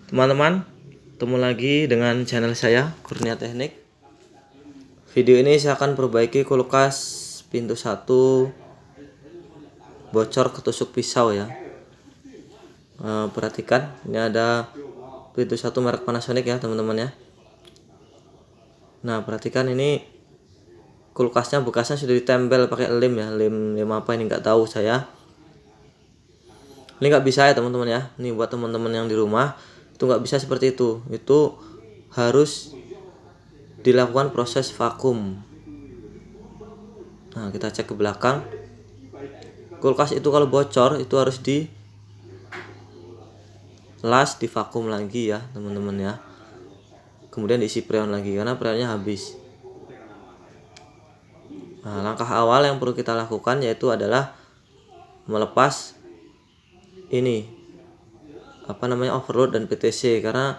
Teman-teman, ketemu lagi dengan channel saya, Kurnia Teknik. Video ini saya akan perbaiki kulkas pintu 1 bocor ketusuk pisau ya. Perhatikan, ini ada pintu 1 merek Panasonic ya teman-teman ya. Nah, perhatikan ini kulkasnya bekasnya sudah ditempel pakai lem ya, lem apa ini nggak tahu saya. Ini nggak bisa ya teman-teman ya. Ini buat teman-teman yang di rumah itu nggak bisa seperti itu. Itu harus dilakukan proses vakum. Nah, kita cek ke belakang. Kulkas itu kalau bocor itu harus di las, di vakum lagi ya teman-teman ya. Kemudian diisi freon lagi karena freonnya habis. Nah, langkah awal yang perlu kita lakukan yaitu adalah melepas ini overload dan PTC, karena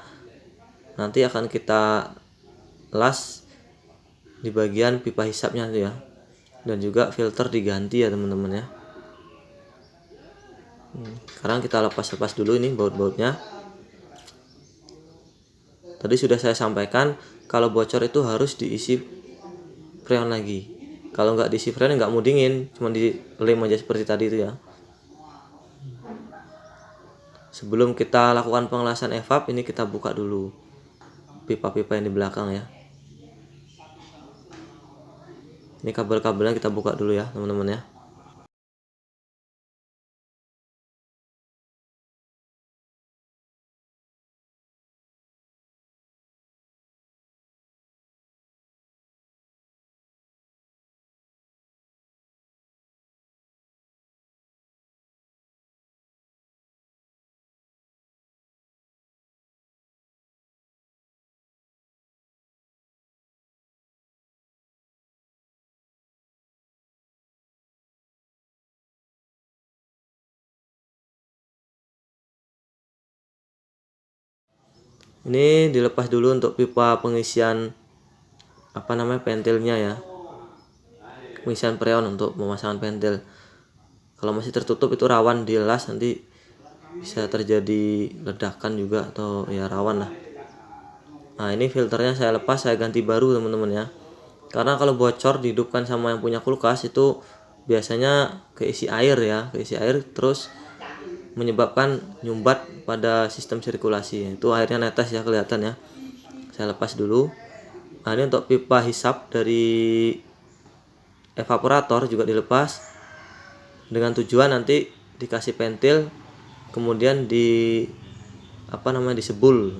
nanti akan kita las di bagian pipa hisapnya tuh ya, dan juga filter diganti ya teman-teman ya. Sekarang kita lepas dulu ini baut-bautnya. Tadi sudah saya sampaikan kalau bocor itu harus diisi freon lagi. Kalau nggak diisi freon nggak mau dingin, cuma dilem aja seperti tadi itu ya. Sebelum kita lakukan pengelasan evap, ini kita buka dulu pipa-pipa yang di belakang ya. Ini kabel-kabelnya kita buka dulu ya teman-teman ya. Ini dilepas dulu untuk pipa pengisian pentilnya ya. Pengisian freon untuk pemasangan pentil. Kalau masih tertutup itu rawan dilas, nanti bisa terjadi ledakan juga atau ya rawan lah. Nah, ini filternya saya lepas, saya ganti baru teman-teman ya. Karena kalau bocor dihidupkan sama yang punya kulkas itu biasanya keisi air ya, terus menyebabkan nyumbat pada sistem sirkulasi. Itu airnya netes ya, kelihatan ya. Saya lepas dulu. Nah, ini untuk pipa hisap dari evaporator juga dilepas dengan tujuan nanti dikasih pentil, kemudian disebul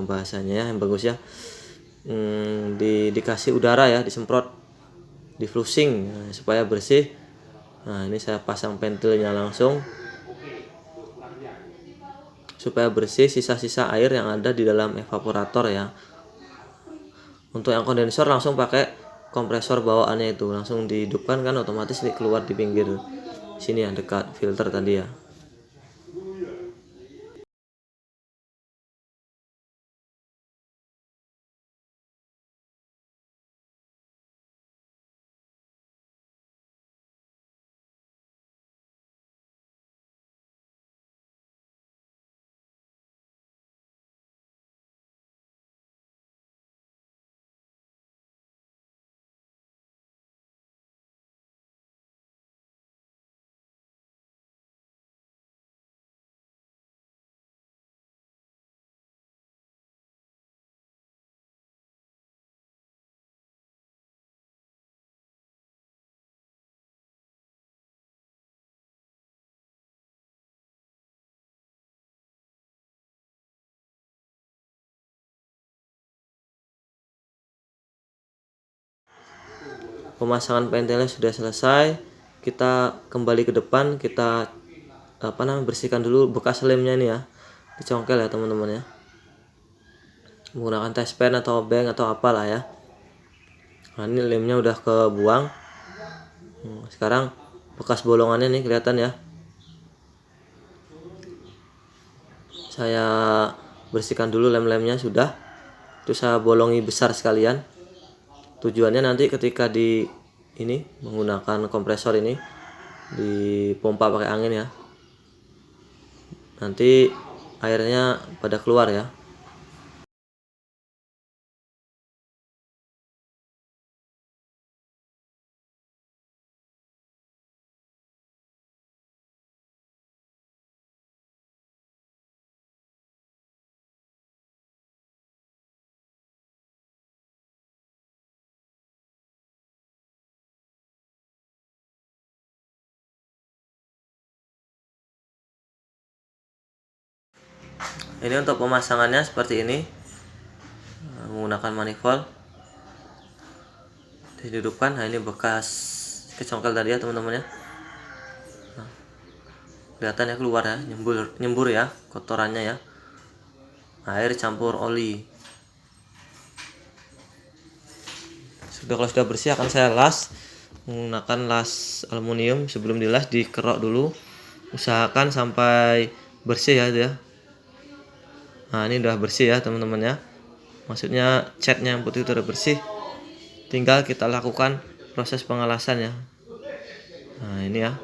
bahasanya ya yang bagus ya. Dikasih udara ya, disemprot, di flushing supaya bersih. Nah, ini saya pasang pentilnya langsung supaya bersih sisa-sisa air yang ada di dalam evaporator ya. Untuk yang kondensor langsung pakai kompresor bawaannya, itu langsung dihidupkan kan otomatis keluar di pinggir sini ya, dekat filter tadi ya. Pemasangan pentilnya sudah selesai. Kita kembali ke depan, kita bersihkan dulu bekas lemnya ini ya, dicongkel ya teman-teman ya, menggunakan test pen atau bank atau apalah ya. Nah, ini lemnya udah kebuang. Sekarang bekas bolongannya nih kelihatan ya. Saya bersihkan dulu lem-lemnya sudah. Itu saya bolongi besar sekalian. Tujuannya nanti ketika menggunakan kompresor ini, dipompa pakai angin ya, nanti airnya pada keluar ya. Ini untuk pemasangannya seperti ini, menggunakan manifold dihidupkan. Nah, ini bekas kecongkel tadi ya teman-teman ya. Nah, kelihatan ya keluar ya, nyembur ya kotorannya ya, air campur oli. Kalau sudah bersih akan saya las menggunakan las aluminium. Sebelum dilas dikerok dulu, usahakan sampai bersih ya. Nah, ini udah bersih ya teman-teman ya, maksudnya catnya yang putih itu udah bersih. Tinggal kita lakukan proses pengelasan ya. Nah, ini ya,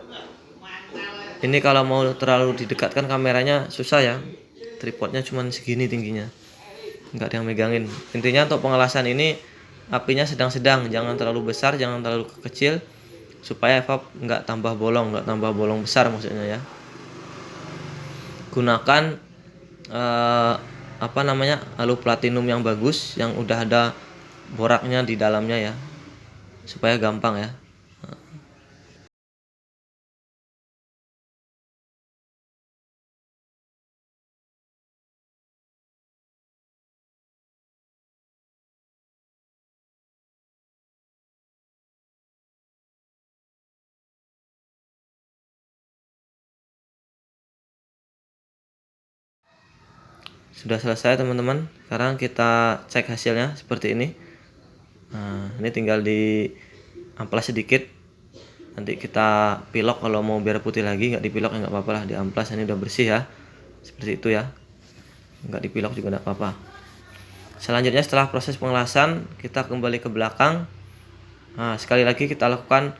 ini kalau mau terlalu didekatkan kameranya susah ya, tripodnya cuman segini tingginya, nggak ada yang megangin. Intinya untuk pengelasan ini apinya sedang-sedang, jangan terlalu besar, jangan terlalu kecil, supaya evap nggak tambah bolong besar maksudnya ya. Gunakan alu platinum yang bagus, yang udah ada boraknya di dalamnya ya, supaya gampang ya. Sudah selesai teman-teman, sekarang kita cek hasilnya seperti ini. Nah, ini tinggal di amplas sedikit, nanti kita pilok. Kalau mau biar putih lagi nggak dipilok ya nggak apa-apa lah, di amplas. Ini udah bersih ya, seperti itu ya, nggak dipilok juga nggak apa-apa. Selanjutnya setelah proses pengelasan kita kembali ke belakang. Nah, sekali lagi kita lakukan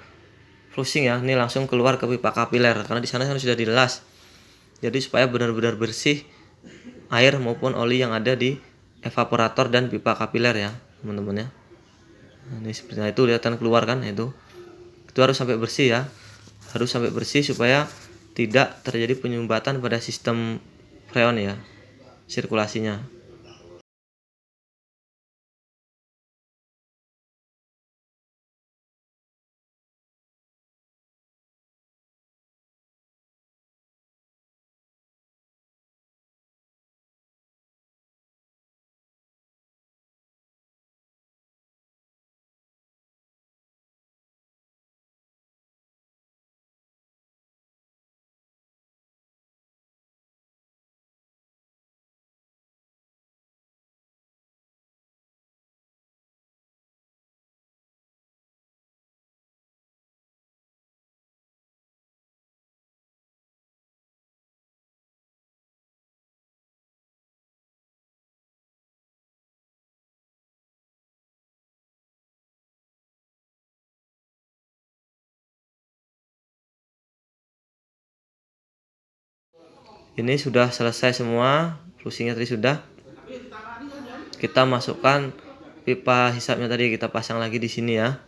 flushing ya, ini langsung keluar ke pipa kapiler karena di sana sudah dilas. Jadi supaya benar-benar bersih air maupun oli yang ada di evaporator dan pipa kapiler ya teman-teman ya. Nah, ini seperti itu, kelihatan keluar kan, itu harus sampai bersih ya, harus sampai bersih supaya tidak terjadi penyumbatan pada sistem freon ya, sirkulasinya. Ini sudah selesai semua, flushingnya tadi sudah. Kita masukkan pipa hisapnya tadi, kita pasang lagi di sini ya.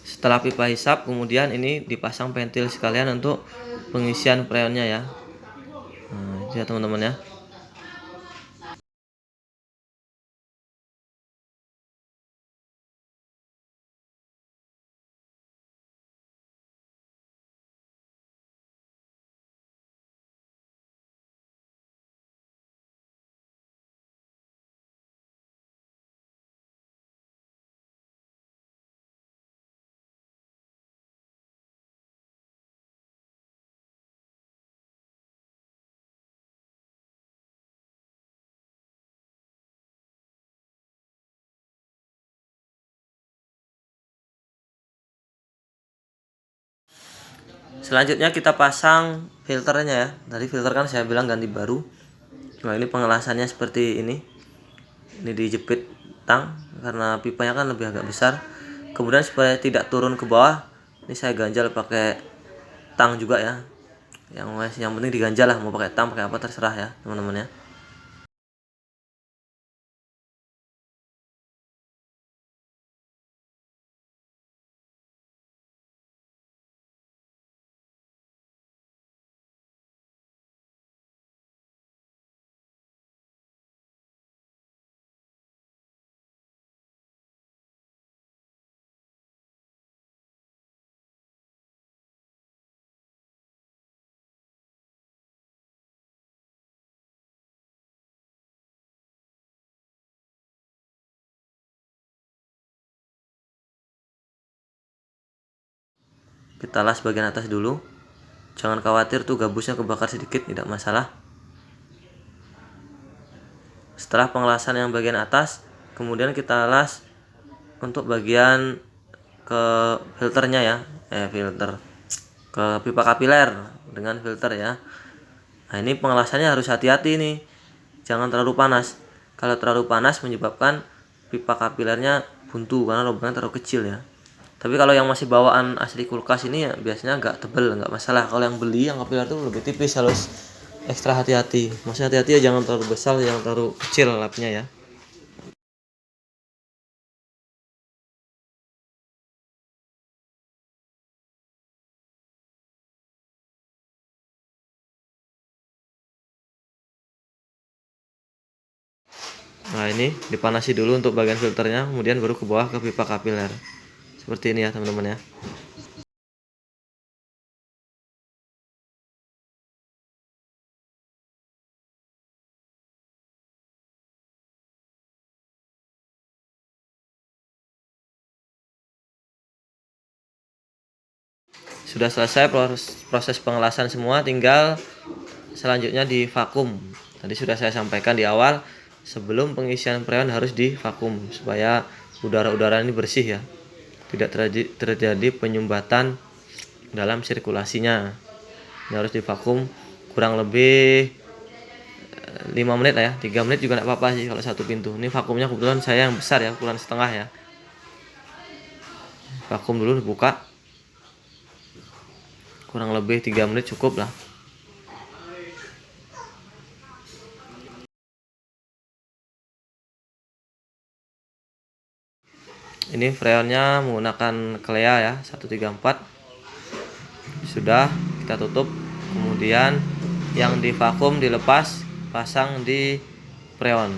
Setelah pipa hisap, kemudian ini dipasang pentil sekalian untuk pengisian freonnya ya. Nah, itu ya teman-teman ya. Selanjutnya kita pasang filternya ya. Tadi filter kan saya bilang ganti baru. Nah ini pengelasannya seperti ini. Ini dijepit tang karena pipanya kan lebih agak besar. Kemudian supaya tidak turun ke bawah, ini saya ganjal pakai tang juga ya. Yang penting diganjal lah, mau pakai tang pakai apa terserah ya teman-teman ya. Kita las bagian atas dulu. Jangan khawatir tuh gabusnya kebakar sedikit, tidak masalah. Setelah pengelasan yang bagian atas, kemudian kita las untuk bagian ke filternya ya, filter ke pipa kapiler dengan filter ya. Nah ini pengelasannya harus hati-hati nih, jangan terlalu panas. Kalau terlalu panas menyebabkan pipa kapilernya buntu karena lubangnya terlalu kecil ya. Tapi kalau yang masih bawaan asli kulkas ini ya biasanya agak tebel, nggak masalah. Kalau yang beli yang kapiler itu lebih tipis, harus ekstra hati-hati. Maksudnya hati-hati ya, jangan terlalu besar, jangan terlalu kecil lapnya ya. Nah ini dipanasi dulu untuk bagian filternya, kemudian baru ke bawah ke pipa kapiler. Seperti ini ya teman-teman ya. Sudah selesai proses pengelasan semua, tinggal selanjutnya di vakum. Tadi sudah saya sampaikan di awal, sebelum pengisian freon harus di vakum supaya udara-udara ini bersih ya, tidak terjadi penyumbatan dalam sirkulasinya. Ini harus di vakum kurang lebih 5 menit lah ya, 3 menit juga tidak apa-apa sih kalau satu pintu. Ini vakumnya kebetulan saya yang besar ya, ukuran setengah ya. Vakum dulu dibuka, kurang lebih 3 menit cukup lah. Ini freonnya menggunakan Clea ya 134. Sudah kita tutup, kemudian yang di vakum dilepas, pasang di freon.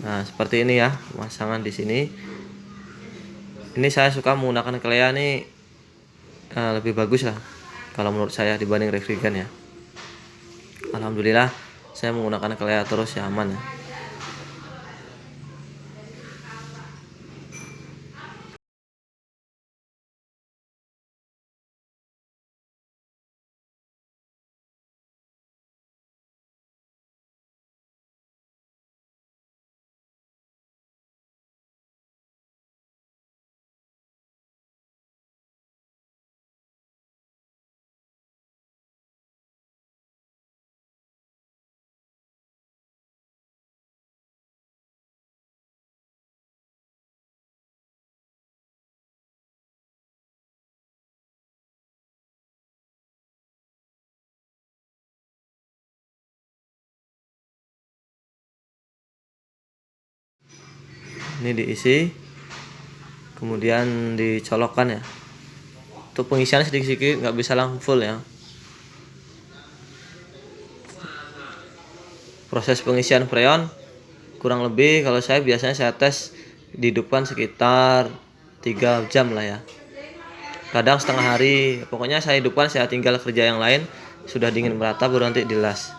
Nah seperti ini ya pemasangan di sini. Ini saya suka menggunakan Clea nih, lebih bagus lah kalau menurut saya dibanding Refrigan ya. Alhamdulillah saya menggunakan Clea terus ya, aman ya. Ini diisi, kemudian dicolokkan ya. Untuk pengisiannya sedikit-sedikit, nggak bisa langsung full ya. Proses pengisian freon kurang lebih kalau saya biasanya saya tes di depan sekitar 3 jam lah ya, kadang setengah hari. Pokoknya saya depan, saya tinggal kerja yang lain, sudah dingin merata baru nanti dilas.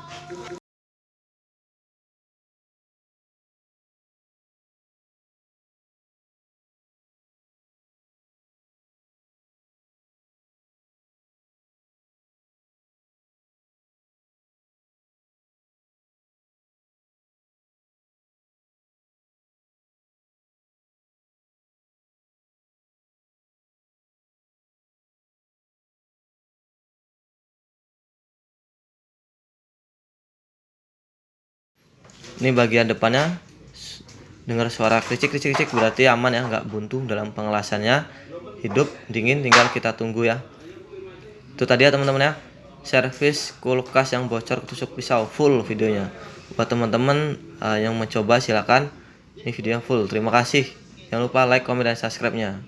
Ini bagian depannya, dengar suara kricik berarti aman ya, nggak buntu dalam pengelasannya, hidup dingin, tinggal kita tunggu ya. Itu tadi ya teman-teman ya, servis kulkas yang bocor ketusuk pisau, full videonya. Buat teman-teman yang mencoba silakan, ini videonya full. Terima kasih, jangan lupa like, komen, dan subscribe-nya.